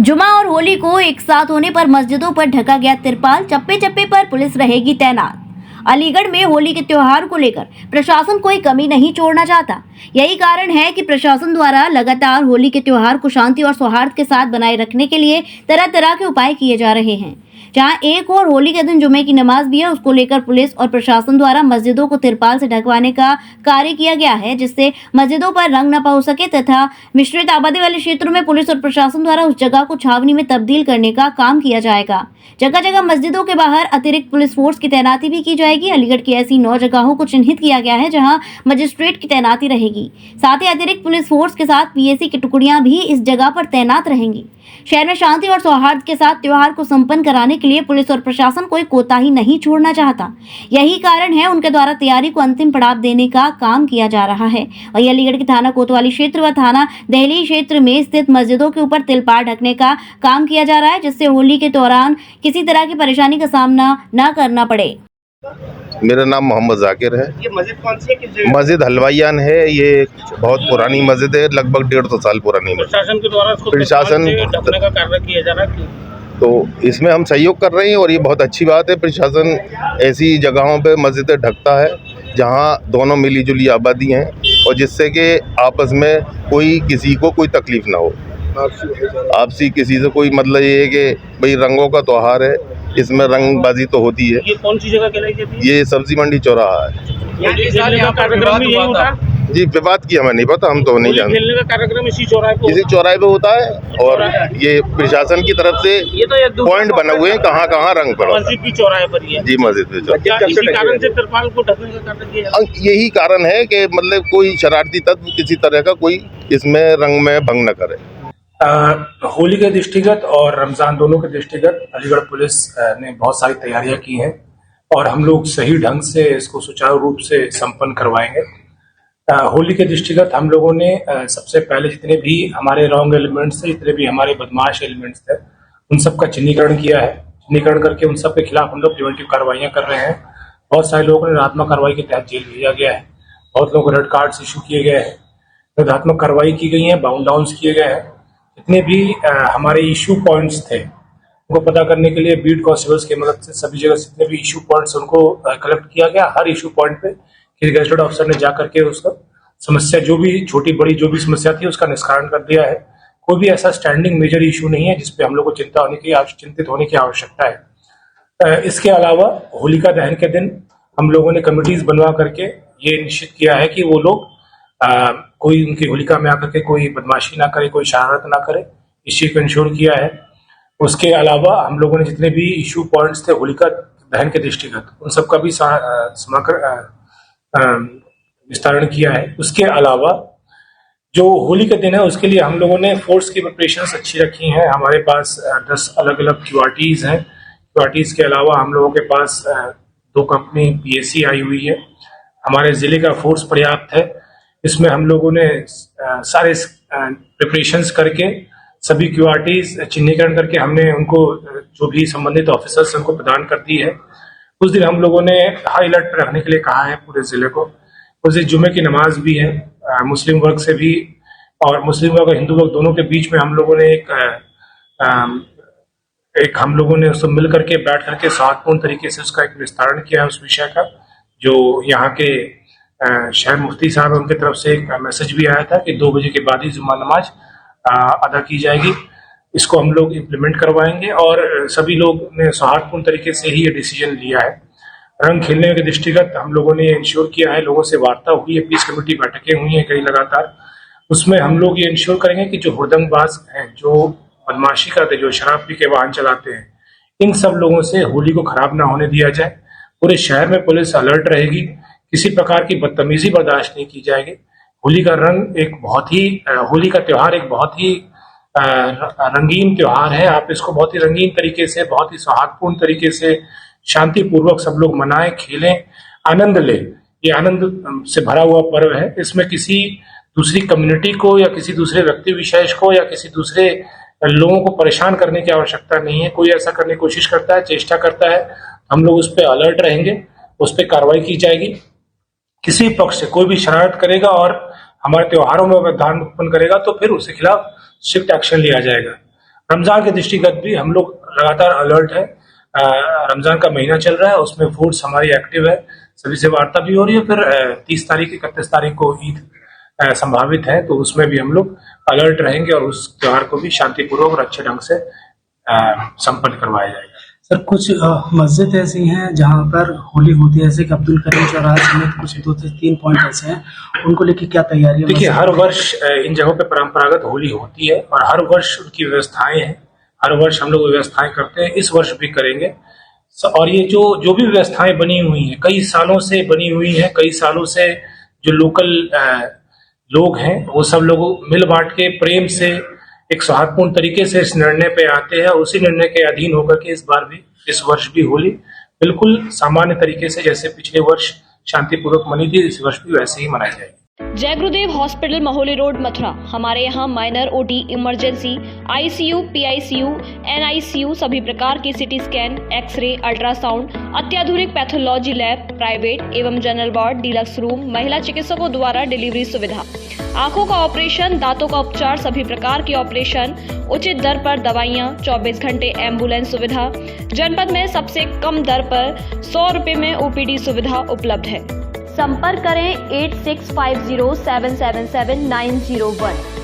जुमा और होली को एक साथ होने पर मस्जिदों पर ढका गया तिरपाल, चप्पे चप्पे पर पुलिस रहेगी तैनात। अलीगढ़ में होली के त्योहार को लेकर प्रशासन कोई कमी नहीं छोड़ना चाहता। यही कारण है कि प्रशासन द्वारा लगातार होली के त्योहार को शांति और सौहार्द के साथ बनाए रखने के लिए तरह तरह के उपाय किए जा रहे हैं। जहां एक और होली के दिन जुमे की नमाज भी है, उसको लेकर पुलिस और प्रशासन द्वारा मस्जिदों को तिरपाल से ढकवाने का कार्य किया गया है, जिससे मस्जिदों पर रंग न हो सके तथा मिश्रित आबादी वाले क्षेत्रों में पुलिस और प्रशासन द्वारा उस जगह को छावनी में तब्दील करने का काम किया जाएगा। जगह जगह मस्जिदों के बाहर अतिरिक्त पुलिस फोर्स की तैनाती भी की जाएगी। अलीगढ़ की ऐसी 9 जगहों को चिन्हित किया गया है जहां मजिस्ट्रेट की तैनाती रहेगी। साथ ही अतिरिक्त पुलिस फोर्स के साथ पीएसी की टुकड़ियां भी इस जगह पर तैनात रहेंगी। शहर में शांति और सौहार्द के साथ त्योहार को संपन्न कराने के लिए पुलिस और प्रशासन कोई कोताही नहीं छोड़ना चाहता। यही कारण है उनके द्वारा तैयारी को अंतिम पड़ाव देने का काम किया जा रहा है। वही अलीगढ़ के थाना कोतवाली क्षेत्र व थाना दहली क्षेत्र में स्थित मस्जिदों के ऊपर तिरपाल ढकने का काम किया जा रहा है, जिससे होली के दौरान किसी तरह की परेशानी का सामना न करना पड़े। मेरा नाम मोहम्मद जाकिर है। ये मस्जिद कौन सी है, किस जगह? मस्जिद हलवाइयान है। ये बहुत पुरानी मस्जिद है, लगभग 150 साल पुरानी मस्जिद। प्रशासन के द्वारा इसको प्रशासन ढकने का कार्य किया जा रहा है। तो इसमें हम सहयोग कर रहे हैं और ये बहुत अच्छी बात है। प्रशासन ऐसी जगहों पे मस्जिदें ढकता है जहाँ दोनों मिली जुली आबादी हैं और जिससे कि आपस में कोई किसी को कोई तकलीफ ना हो। आपसी किसी से कोई मतलब ये है कि भाई रंगों का त्योहार है, इसमें रंगबाजी तो होती है। ये कौन सी जगह कहलाई जाती है? ये सब्जी मंडी चौराहा है। यहाँ कार्यक्रम भी यही होता है? जी, विवाद की हमें नहीं पता, हम तो नहीं जानते। खेलने का कार्यक्रम इसी चौराहे पे इसी चौराहे पे होता है और ये प्रशासन की तरफ से ये तो पॉइंट बने हुए हैं कहाँ कहाँ रंग पड़ा। मस्जिद भी चौराहे पर ही है। जी, मस्जिद पे इसी कारण से तिरपाल को ढकने का कार्य किया जा रहा है। यही कारण है कि मतलब कोई शरारती तत्व किसी तरह का कोई इसमें रंग में भंग न करे। होली के दृष्टिगत और रमजान दोनों के दृष्टिगत अलीगढ़ पुलिस ने बहुत सारी तैयारियां की हैं और हम लोग सही ढंग से इसको सुचारू रूप से संपन्न करवाएंगे। होली के दृष्टिगत हम लोगों ने सबसे पहले जितने भी हमारे रॉन्ग एलिमेंट्स थे, जितने भी हमारे बदमाश एलिमेंट्स थे, उन सब का चिन्हीकरण किया है। चिन्हीकरण करके उन सब के खिलाफ हम लोग प्रिवेंटिव कार्रवाइयां कर रहे हैं। बहुत सारे लोगों ने निरात्मक कार्रवाई के तहत जेल भेजा गया है। बहुत लोगों को रेड कार्ड्स इशू किए गए हैं, निरात्मक कार्रवाई की गई है, बाउंड डाउन किए गए हैं। जितने भी हमारे इशू पॉइंट्स थे उनको पता करने के लिए बीट कांस्टेबल्स की मदद से सभी जगह जितने भी इशू पॉइंट्स उनको कलेक्ट किया गया। हर इशू पॉइंट पे किसी गैजेटेड ऑफिसर ने जाकर के उसका समस्या जो भी छोटी बड़ी जो भी समस्या थी उसका निष्कारण कर दिया है। कोई भी ऐसा स्टैंडिंग मेजर इशू नहीं है जिसपे हम लोग को चिंतित होने की आवश्यकता है। इसके अलावा होलिका दहन के दिन हम लोगों ने कमिटीज बनवा करके ये निश्चित किया है कि वो लोग कोई उनकी होलिका में आकर के कोई बदमाशी ना करे, कोई शरारत ना करे, इस चीज को इंश्योर किया है। उसके अलावा हम लोगों ने जितने भी इशू पॉइंट्स थे होलिका दहन के दृष्टिगत उन सबका भी विस्तारण किया है। उसके अलावा जो होली के दिन है उसके लिए हम लोगों ने फोर्स की प्रिपरेशंस अच्छी रखी हैं। हमारे पास 10 अलग अलग क्यूआरटीज हैं। क्यूआरटीज के अलावा हम लोगों के पास 2 कंपनी पीएसी आई हुई है। हमारे जिले का फोर्स पर्याप्त है। इसमें हम लोगों ने सारे प्रिपरेशंस करके सभी क्यूआरटीज चिन्हीकरण करके हमने उनको जो भी संबंधित ऑफिसर्स उनको प्रदान कर दी है। उस दिन हम लोगों ने हाई अलर्ट पर रखने के लिए कहा है पूरे जिले को। उस दिन जुमे की नमाज भी है। मुस्लिम वर्ग से भी और मुस्लिम वर्ग और हिंदू वर्ग दोनों के बीच में हम लोगों ने हम लोगों ने उसको मिल करके बैठ करके सौहार्दपूर्ण तरीके से उसका एक विस्तारण किया है उस विषय का। जो यहाँ के शहर मुफ्ती साहब उनकी तरफ से एक मैसेज भी आया था कि 2 बजे के बाद ही जुम्मा नमाज अदा की जाएगी। इसको हम लोग इम्प्लीमेंट करवाएंगे और सभी लोग ने सौहार्दपूर्ण तरीके से ही ये डिसीजन लिया है। रंग खेलने के दृष्टिगत हम लोगों ने इंश्योर किया है, लोगों से वार्ता हुई है, पीस कमेटी बैठकें हुई हैं कई लगातार। उसमें हम लोग ये इंश्योर करेंगे कि जो हुड़दंगबाज हैं, जो बदमाशी करते, जो शराब पी के वाहन चलाते हैं, इन सब लोगों से होली को खराब ना होने दिया जाए। पूरे शहर में पुलिस अलर्ट रहेगी, किसी प्रकार की बदतमीजी बर्दाश्त नहीं की जाएगी। होली का रंग एक बहुत ही होली का त्योहार एक बहुत ही रंगीन त्योहार है। आप इसको बहुत ही रंगीन तरीके से, बहुत ही सौहार्दपूर्ण तरीके से, शांतिपूर्वक सब लोग मनाएं, खेलें, आनंद लें। ये आनंद से भरा हुआ पर्व है। इसमें किसी दूसरी कम्युनिटी को या किसी दूसरे व्यक्ति विशेष को या किसी दूसरे लोगों को परेशान करने की आवश्यकता नहीं है। कोई ऐसा करने की कोशिश करता है, चेष्टा करता है, हम लोग उस पर अलर्ट रहेंगे, उस पर कार्रवाई की जाएगी। किसी पक्ष से कोई भी शरारत करेगा और हमारे त्योहारों में व्यवधान उत्पन्न करेगा तो फिर उसके खिलाफ स्ट्रिक्ट एक्शन लिया जाएगा। रमजान के दृष्टिगत भी हम लोग लगातार अलर्ट है। रमजान का महीना चल रहा है, उसमें फोर्स हमारी एक्टिव है, सभी से वार्ता भी हो रही है। फिर 30 तारीख 31 तारीख को ईद संभावित है, तो उसमें भी हम लोग अलर्ट रहेंगे और उस त्योहार को भी शांतिपूर्वक और अच्छे ढंग से संपन्न करवाया जाएगा। सर, कुछ मस्जिद ऐसी हैं जहां पर होली होती है, जैसे कि अब्दुल करीम चौराहा समेत कुछ 2 से 3 पॉइंट ऐसे हैं, उनको लेके क्या तैयारी है? देखिए, हर वर्ष इन जगहों पे परंपरागत होली होती है और हर वर्ष उनकी व्यवस्थाएं हैं, हर वर्ष हम लोग व्यवस्थाएं करते हैं, इस वर्ष भी करेंगे। और ये जो भी व्यवस्थाएं बनी हुई हैं, कई सालों से बनी हुई हैं, कई सालों से जो लोकल लोग हैं वो सब लोग मिल बांट के प्रेम से एक सौहार्दपूर्ण तरीके से इस निर्णय पे आते हैं और उसी निर्णय के अधीन होकर के इस वर्ष भी होली बिल्कुल सामान्य तरीके से, जैसे पिछले वर्ष शांतिपूर्वक मनी थी, इस वर्ष भी वैसे ही मनाई जाएगी। जय गुरुदेव हॉस्पिटल, महोली रोड, मथुरा। हमारे यहाँ minor, OT, emergency, ICU, PICU, NICU, सभी प्रकार की सिटी स्कैन, एक्सरे, अल्ट्रासाउंड, अत्याधुनिक पैथोलॉजी लैब, प्राइवेट एवं जनरल वार्ड, डिलक्स रूम, महिला चिकित्सकों द्वारा डिलीवरी सुविधा, आंखों का ऑपरेशन, दांतों का उपचार, सभी प्रकार की ऑपरेशन, उचित दर पर दवाइयाँ, 24 घंटे एम्बुलेंस सुविधा, जनपद में सबसे कम दर पर 100 रुपए में ओपीडी सुविधा उपलब्ध है। संपर्क करें 8650777901।